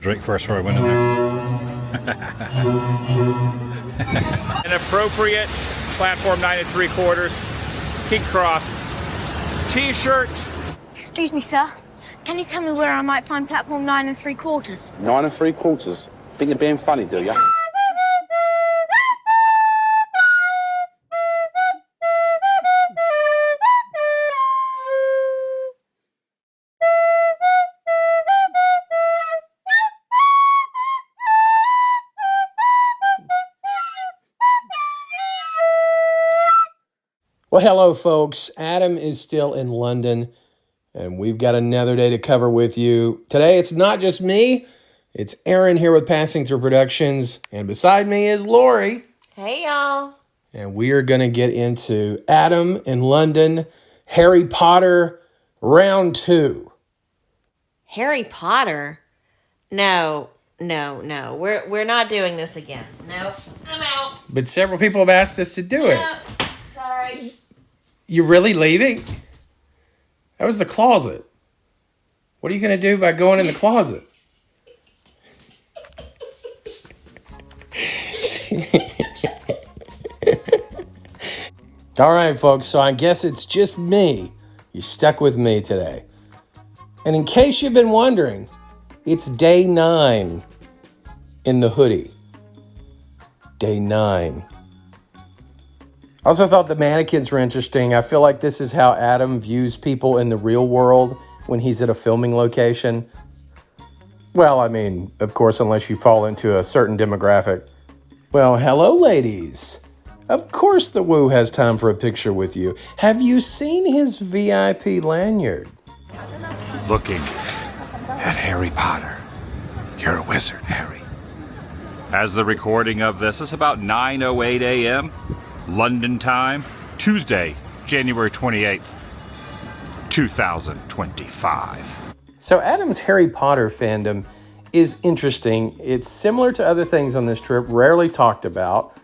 Drink first before I went in there. An appropriate platform 9 3/4 King Cross t-shirt. Excuse me, sir. Can you tell me where I might find platform 9 3/4? 9 3/4? Think you're being funny, do ya? Well, hello, folks. Adam is still in London, and we've got another day to cover with you. Today, it's not just me. It's Aaron here with Passing Through Productions, and beside me is Lori. Hey, y'all. And we are going to get into Adam in London, Harry Potter, round 2. Harry Potter? No. We're not doing this again. Nope. I'm out. But several people have asked us to do it. Sorry. You really leaving? That was the closet. What are you going to do by going in the closet? All right, folks, so I guess it's just me. You're stuck with me today. And in case you've been wondering, it's day 9 in the hoodie. Day 9. I also thought the mannequins were interesting. I feel like this is how Adam views people in the real world when he's at a filming location. Well, I mean, of course, unless you fall into a certain demographic. Well, hello, ladies. Of course the Woo has time for a picture with you. Have you seen his VIP lanyard? Looking at Harry Potter. You're a wizard, Harry. As the recording of this is about 9:08 a.m. London time, Tuesday, January 28th, 2025. So Adam's Harry Potter fandom is interesting. It's similar to other things on this trip, rarely talked about.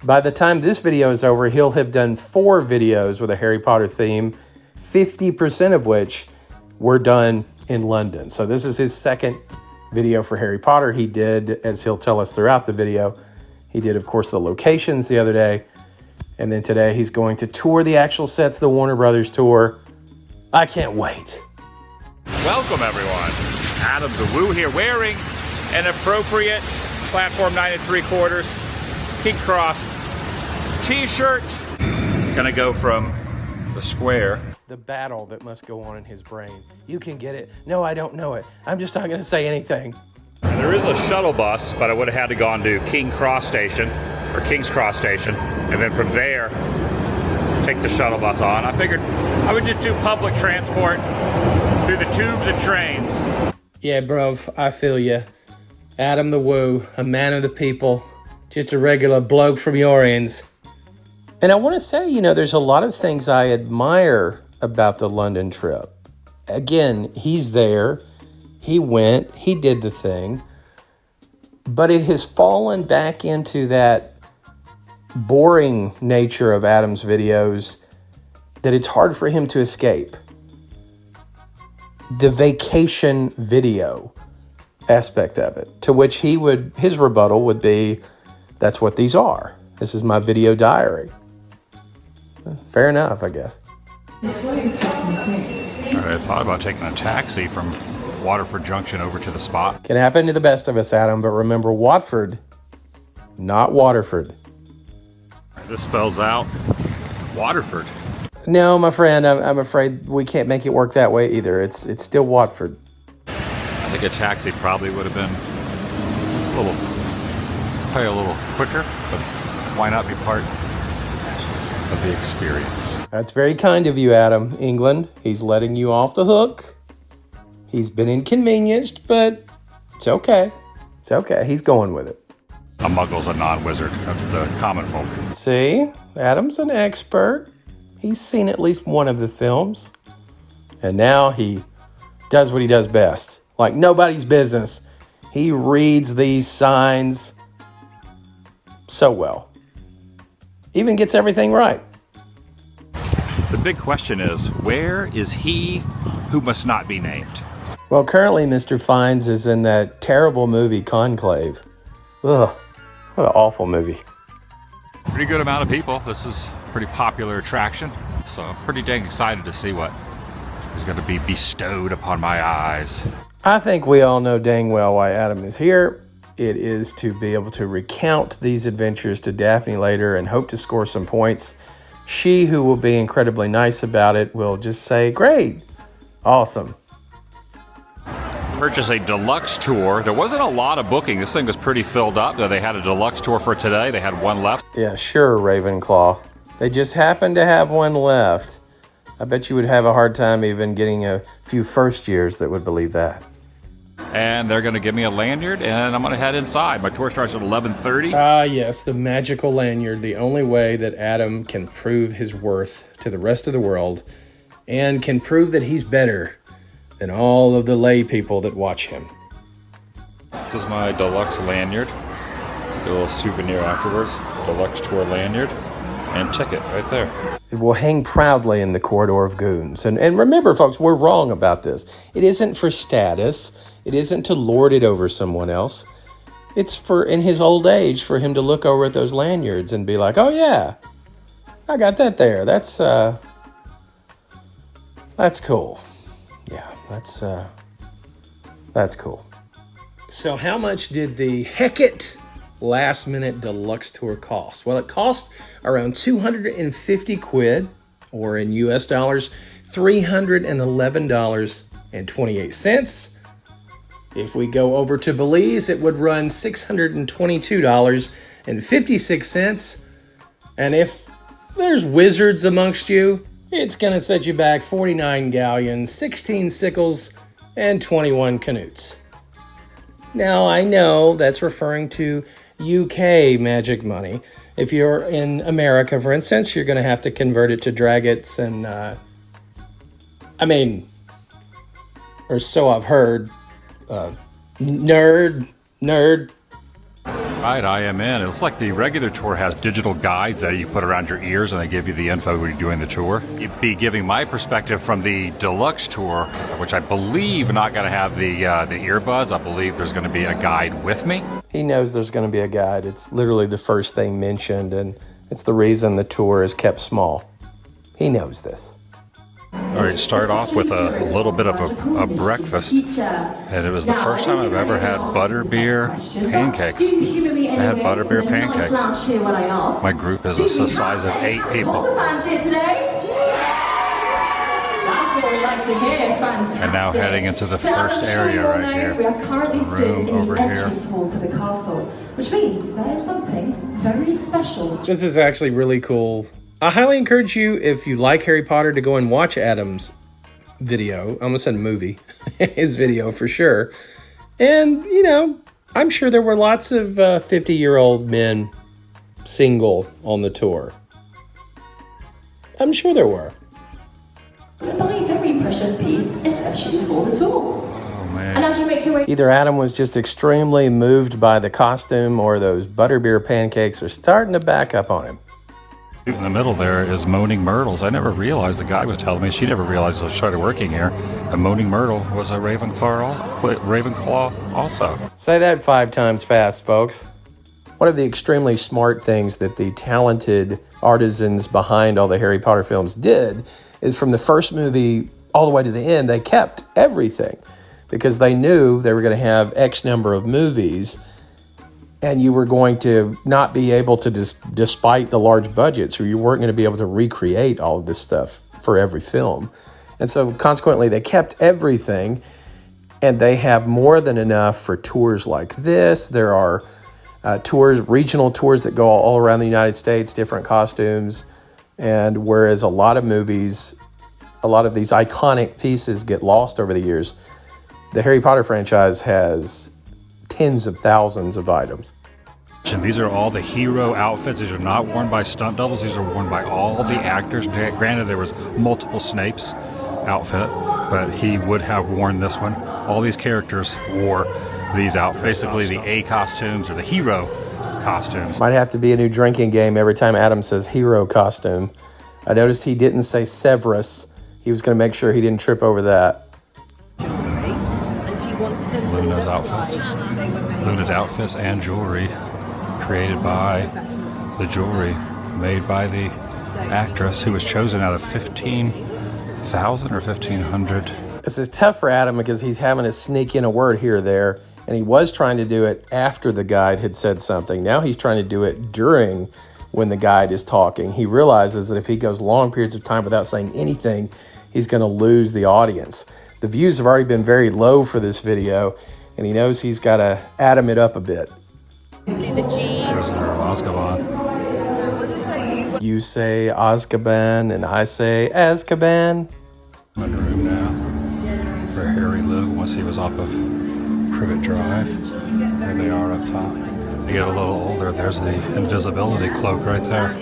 By the time this video is over, he'll have done 4 videos with a Harry Potter theme, 50% of which were done in London. So this is his second video for Harry Potter. He did, as he'll tell us throughout the video, he did, of course, the locations the other day. And then today he's going to tour the actual sets, the Warner Brothers tour. I can't wait. Welcome, everyone. Adam the Woo here, wearing an appropriate platform 9 3/4 King Cross t-shirt. Gonna go from the square. The battle that must go on in his brain. You can get it. No, I don't know it. I'm just not going to say anything. There is a shuttle bus, but I would have had to gone to King's Cross Station, and then from there, take the shuttle bus on. I figured I would just do public transport through the tubes and trains. Yeah, bro, I feel you. Adam the Woo, a man of the people, just a regular bloke from your ends. And I want to say, there's a lot of things I admire about the London trip. Again, he's there. He went, he did the thing, but it has fallen back into that boring nature of Adam's videos that it's hard for him to escape. The vacation video aspect of it, to which his rebuttal would be, that's what these are. This is my video diary. Fair enough, I guess. I thought about taking a taxi from Waterford Junction over to the spot. Can happen to the best of us, Adam, but remember Watford, not Waterford. This spells out Waterford. No, my friend, I'm afraid we can't make it work that way either. It's still Watford. I think a taxi probably would have been probably a little quicker, but why not be part of the experience? That's very kind of you, Adam. England, he's letting you off the hook. He's been inconvenienced, but it's okay. It's okay. He's going with it. A muggle's a non-wizard. That's the common folk. See? Adam's an expert. He's seen at least one of the films. And now he does what he does best. Like nobody's business. He reads these signs so well. Even gets everything right. The big question is, where is he who must not be named? Well, currently Mr. Fines is in that terrible movie Conclave. Ugh, what an awful movie. Pretty good amount of people. This is a pretty popular attraction, so I'm pretty dang excited to see what is going to be bestowed upon my eyes. I think we all know dang well why Adam is here. It is to be able to recount these adventures to Daphne later and hope to score some points. She, who will be incredibly nice about it, will just say, great, awesome. Purchase a deluxe tour. There wasn't a lot of booking. This thing was pretty filled up. They had a deluxe tour for today. They had one left. Yeah, sure, Ravenclaw. They just happened to have one left. I bet you would have a hard time even getting a few first years that would believe that. And they're going to give me a lanyard, and I'm going to head inside. My tour starts at 11:30. Ah, yes, the magical lanyard, the only way that Adam can prove his worth to the rest of the world and can prove that he's better than all of the lay people that watch him. This is my deluxe lanyard. Get a little souvenir afterwards. Deluxe tour lanyard and ticket right there. It will hang proudly in the corridor of goons. And remember, folks, we're wrong about this. It isn't for status. It isn't to lord it over someone else. It's for, in his old age, for him to look over at those lanyards and be like, oh yeah, I got that there. That's cool. Yeah, that's cool. So how much did the Hecate last minute deluxe tour cost? Well, it cost around 250 quid, or in US dollars, $311.28. If we go over to Belize, it would run $622.56. And if there's wizards amongst you, it's going to set you back 49 galleons, 16 sickles, and 21 canoes. Now, I know that's referring to UK magic money. If you're in America, for instance, you're going to have to convert it to dragons and, or so I've heard. Nerd. Right, I am in. It looks like the regular tour has digital guides that you put around your ears and they give you the info when you're doing the tour. You'd be giving my perspective from the deluxe tour, which I believe are not going to have the earbuds. I believe there's going to be a guide with me. He knows there's going to be a guide. It's literally the first thing mentioned, and it's the reason the tour is kept small. He knows this. All right, start off with a little bit of a breakfast, and it was the first time I've ever had butterbeer pancakes. I had butterbeer pancakes. My group is a size of 8 people. And now heading into the first area right here. We are currently stood in Room over the here. entrance hall to the castle, which means there is something very special. This is actually really cool. I highly encourage you, if you like Harry Potter, to go and watch Adam's video. I almost said movie. His video for sure. And, you know, I'm sure there were lots of 50-year-old men single on the tour. I'm sure there were. It's a very precious piece, especially for the tour. Oh, man. And as you make your way Either Adam was just extremely moved by the costume, or those butterbeer pancakes are starting to back up on him. In the middle there is Moaning Myrtles. I never realized, the guy was telling me, she never realized I started working here, and Moaning Myrtle was a Ravenclaw also. Say that 5 times fast, folks. One of the extremely smart things that the talented artisans behind all the Harry Potter films did is, from the first movie all the way to the end, they kept everything because they knew they were going to have X number of movies, and you were going to not be able to, despite the large budgets, or you weren't going to be able to recreate all of this stuff for every film. And so consequently, they kept everything, and they have more than enough for tours like this. There are tours, regional tours that go all around the United States, different costumes. And whereas a lot of movies, a lot of these iconic pieces get lost over the years, the Harry Potter franchise has tens of thousands of items. And these are all the hero outfits. These are not worn by stunt doubles. These are worn by all the actors. Granted, there was multiple Snape's outfit, but he would have worn this one. All these characters wore these outfits. Basically, the A costumes or the hero costumes. Might have to be a new drinking game every time Adam says hero costume. I noticed he didn't say Severus. He was going to make sure he didn't trip over that. Luna's outfits. Luna's outfits and jewelry created by the jewelry made by the actress who was chosen out of 15,000 or 1,500. This is tough for Adam because he's having to sneak in a word here or there, and he was trying to do it after the guide had said something. Now he's trying to do it during when the guide is talking. He realizes that if he goes long periods of time without saying anything, he's going to lose the audience. The views have already been very low for this video, and he knows he's got to Adam it up a bit. Prisoner of Azkaban. You say Azkaban, and I say Azkaban. In the room now, where Harry lived once he was off of Privet Drive. There they are up top. They get a little older. There's the invisibility cloak right there.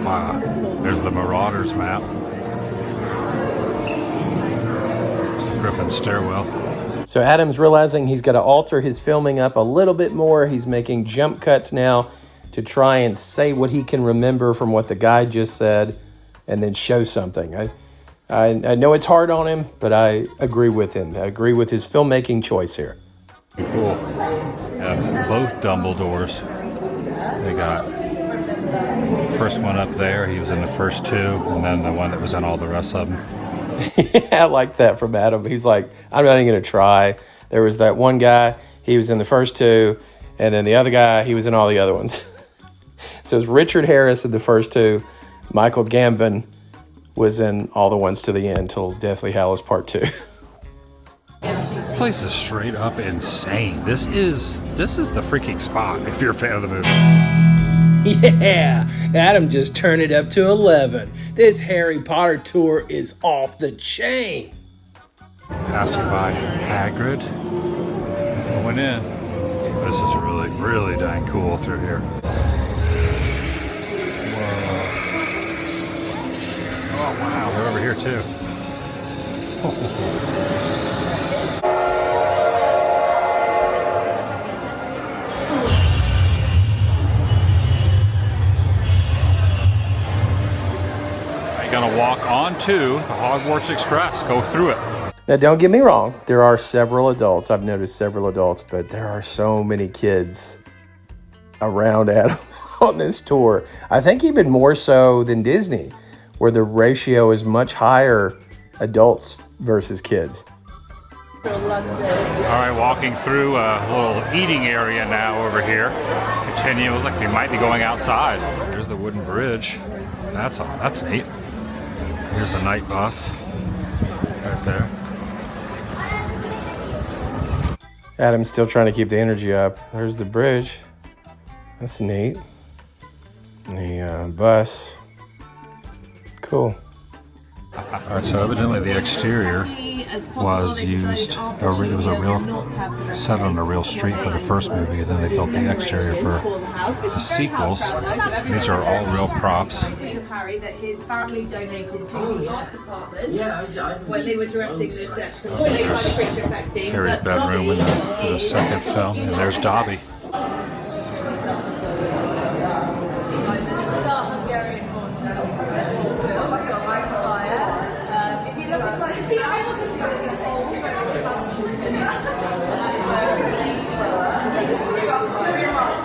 Wow. There's the Marauders map. There's the Griffin stairwell. So Adam's realizing he's got to alter his filming up a little bit more. He's making jump cuts now to try and say what he can remember from what the guide just said and then show something. I know it's hard on him, but I agree with him. I agree with his filmmaking choice here. Cool. Yeah, both Dumbledores. They got first one up there. He was in the first two, and then the one that was in all the rest of them. I like that from Adam. He's like, I'm not even going to try. There was that one guy, he was in the first two, and then the other guy, he was in all the other ones. So it was Richard Harris in the first two. Michael Gambon was in all the ones to the end till Deathly Hallows Part 2. This place is straight up insane. This is the freaking spot if you're a fan of the movie. Yeah, Adam just turned it up to 11. This Harry Potter tour is off the chain. Passing by Hagrid. Going in. This is really, really dang cool through here. Oh, wow, they're over here too. I'm gonna walk onto the Hogwarts Express, go through it. Now, don't get me wrong. There are several adults. I've noticed several adults, but there are so many kids around Adam on this tour. I think even more so than Disney, where the ratio is much higher, adults versus kids. All right, walking through a little eating area now over here. Continue, it looks like we might be going outside. There's the wooden bridge. That's neat. Here's the night bus right there. Adam's still trying to keep the energy up. There's the bridge. That's neat. And the bus. Cool. All right, so evidently the exterior was used, it was a real, set on a real street for the first movie, and then they built the exterior for the sequels. These are all real props. Harry that his family donated to the art department when they were dressing this set for Harry's bedroom in the second film, and there's Dobby. So this is our Hungarian hotel. If you look inside this house, there's this hole where his tongue should have been, and that is where a flamethrower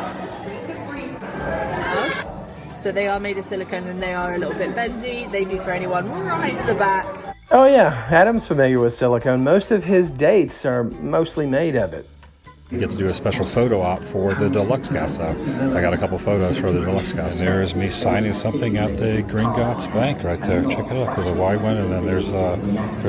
takes root. So he could breathe. So they are made of silicone and they are a little bit bendy. They'd be for anyone right at the back. Oh yeah, Adam's familiar with silicone. Most of his dates are mostly made of it. You get to do a special photo op for the Deluxe guys. So I got a couple photos for the Deluxe guys. And there's me signing something at the Gringotts Bank right there. Check it out. There's a wide one, and then there's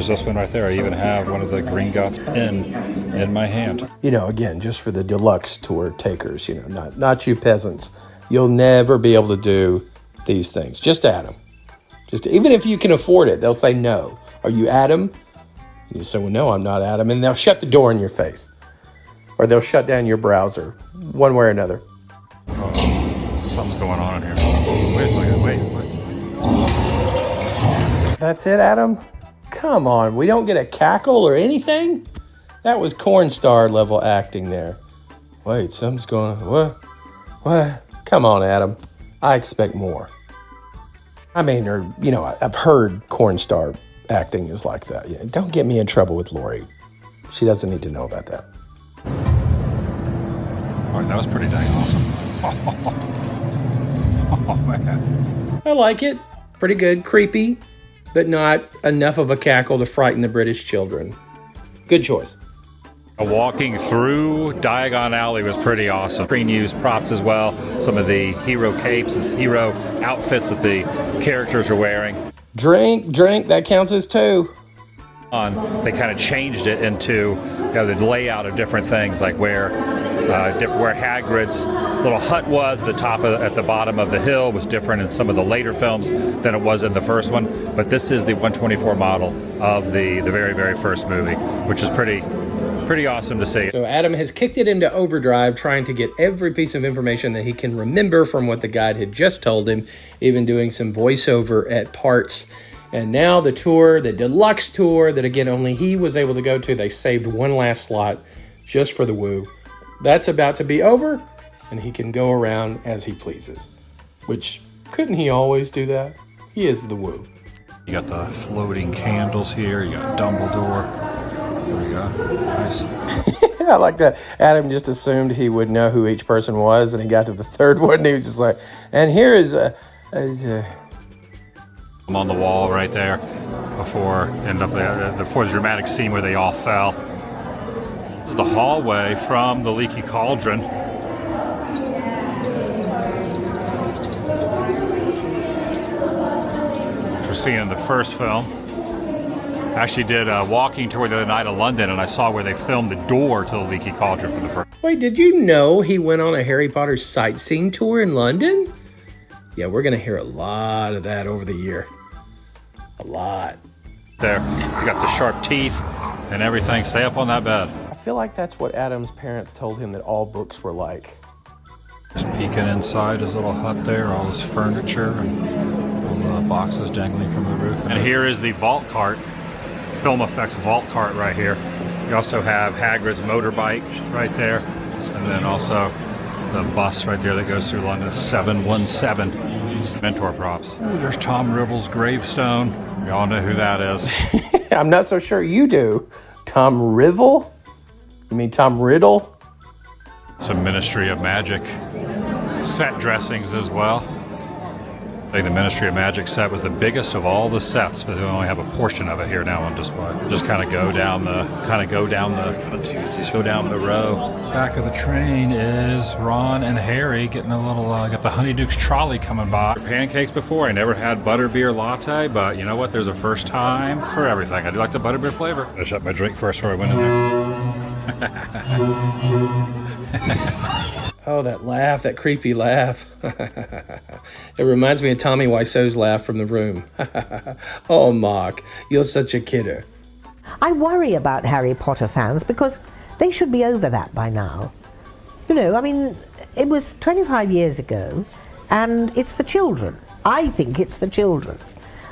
this one right there. I even have one of the Gringotts pin in my hand. You know, again, just for the Deluxe tour takers, you know, not you peasants. You'll never be able to do these things. Just Adam. Just even if you can afford it, they'll say no. Are you Adam? And you say, well, no, I'm not Adam. And they'll shut the door in your face. Or they'll shut down your browser, one way or another. Something's going on in here. Wait a second, wait. That's it, Adam? Come on, we don't get a cackle or anything? That was cornstar level acting there. Wait, something's going on. What? Come on, Adam. I expect more. I mean, I've heard cornstar acting is like that. Don't get me in trouble with Lori. She doesn't need to know about that. part. That was pretty dang awesome. Oh, man. I like it. Pretty good. Creepy, but not enough of a cackle to frighten the British children. Good choice. Walking through Diagon Alley was pretty awesome. Pre-used props as well. Some of the hero capes, hero outfits that the characters are wearing. Drink, that counts as two. They kind of changed it into the layout of different things, like where Hagrid's little hut was. At the bottom of the hill was different in some of the later films than it was in the first one. But this is the 124 model of the very, very first movie, which is pretty awesome to see. So Adam has kicked it into overdrive, trying to get every piece of information that he can remember from what the guide had just told him, even doing some voiceover at parts. And now the tour, the deluxe tour, that again only he was able to go to, they saved one last slot just for the woo. That's about to be over, and he can go around as he pleases. Which, couldn't he always do that? He is the woo. You got the floating candles here, you got Dumbledore. There we go. Nice. I like that. Adam just assumed he would know who each person was, and he got to the third one, and he was just like, and here is I'm on the wall right there before the dramatic scene where they all fell. This is the hallway from the Leaky Cauldron. Which we're seeing in the first film. I actually did a walking tour the other night of London, and I saw where they filmed the door to the Leaky Cauldron for the first. Wait, did you know he went on a Harry Potter sightseeing tour in London? Yeah, we're going to hear a lot of that over the year. A lot. There. He's got the sharp teeth and everything. Stay up on that bed. I feel like that's what Adam's parents told him that all books were like. Just peeking inside his little hut there, all his furniture and all the boxes dangling from the roof. And here is the vault cart, film effects vault cart right here. You also have Hagrid's motorbike right there. And then also the bus right there that goes through London, 717. Mentor props. Ooh, there's Tom Riddle's gravestone. Y'all know who that is. I'm not so sure you do. Tom Riddle? You mean Tom Riddle? Some Ministry of Magic set dressings as well. I think the Ministry of Magic set was the biggest of all the sets, but they only have a portion of it here now on display. Just kind of go down the row. Back of the train is Ron and Harry getting a little. Got the Honeyduke's trolley coming by. Pancakes before. I never had butterbeer latte, but you know what? There's a first time for everything. I do like the butterbeer flavor. I shut my drink first before I went in there. Oh, that laugh, that creepy laugh. It reminds me of Tommy Wiseau's laugh from The Room. Oh, Mark, you're such a kidder. I worry about Harry Potter fans because they should be over that by now. You know, I mean, it was 25 years ago, and it's for children. I think it's for children.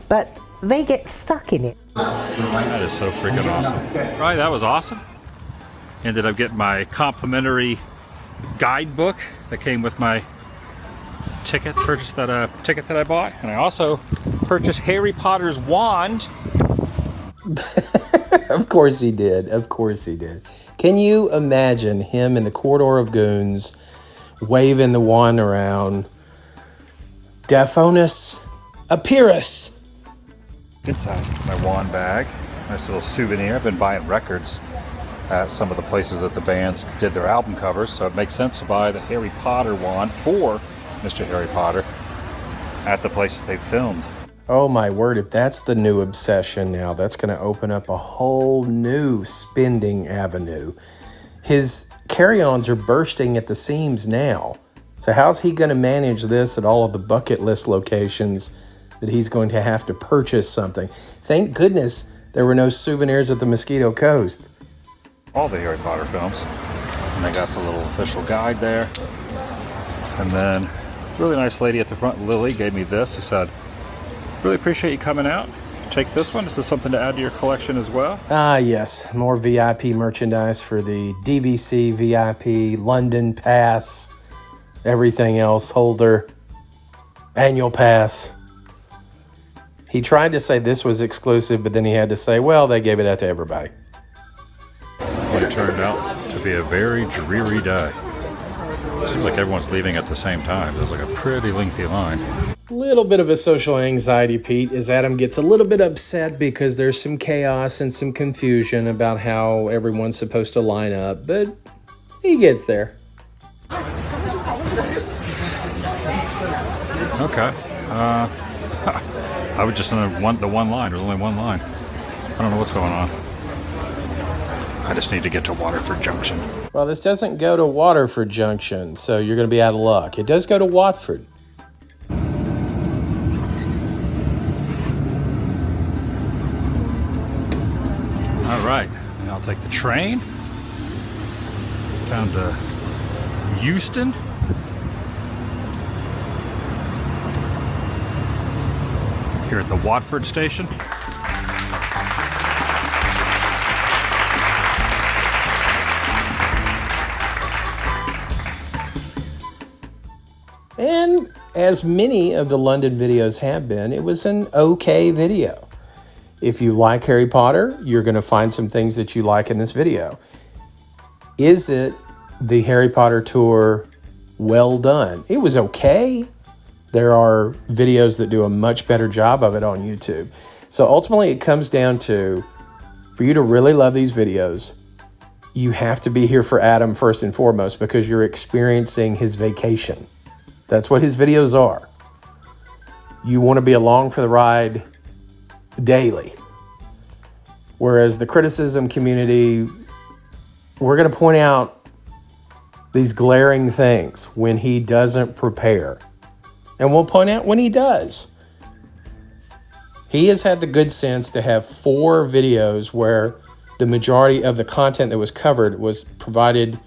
But they get stuck in it. That is so freaking awesome. Right, that was awesome. Ended up getting my complimentary guidebook that came with my ticket that I bought, and I also purchased Harry Potter's wand. Of course he did. Of course he did. Can you imagine him in the corridor of goons waving the wand around? Daphonus Apirus. Inside my wand bag, nice little souvenir. I've been buying records at some of the places that the bands did their album covers, so it makes sense to buy the Harry Potter wand for Mr. Harry Potter at the place that they filmed. Oh my word, if that's the new obsession now, that's going to open up a whole new spending avenue. His carry-ons are bursting at the seams now. So how's he going to manage this at all of the bucket list locations that he's going to have to purchase something? Thank goodness there were no souvenirs at the Mosquito Coast. All the Harry Potter films. And I got the little official guide there. And then, really nice lady at the front, Lily, gave me this. She said, really appreciate you coming out. Take this one. This is something to add to your collection as well. Ah, yes. More VIP merchandise for the DVC VIP, London Pass, everything else, holder, annual pass. He tried to say this was exclusive, but then he had to say, well, they gave it out to everybody. It turned out to be a very dreary day. Seems like everyone's leaving at the same time. There's like a pretty lengthy line. Little bit of a social anxiety, Pete, as Adam gets a little bit upset because there's some chaos and some confusion about how everyone's supposed to line up, but he gets there. Okay. I was just in the one line. There's only one line. I don't know what's going on. I just need to get to Waterford Junction. Well, this doesn't go to Waterford Junction, so you're going to be out of luck. It does go to Watford. All right. Now I'll take the train down to Euston. Here at the Watford station. And as many of the London videos have been, it was an okay video. If you like Harry Potter, you're going to find some things that you like in this video. Is it the Harry Potter tour well done? It was okay. There are videos that do a much better job of it on YouTube. So ultimately it comes down to, for you to really love these videos, you have to be here for Adam first and foremost because you're experiencing his vacation. That's what his videos are. You want to be along for the ride daily. Whereas the criticism community, we're going to point out these glaring things when he doesn't prepare. And we'll point out when he does. He has had the good sense to have 4 videos where the majority of the content that was covered was provided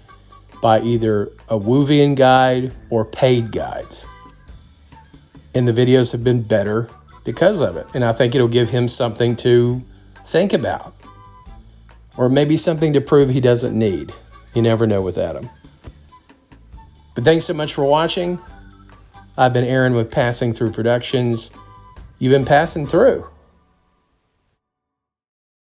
by either a Woovian guide or paid guides. And the videos have been better because of it. And I think it'll give him something to think about. Or maybe something to prove he doesn't need. You never know with Adam. But thanks so much for watching. I've been Aaron with Passing Through Productions. You've been passing through.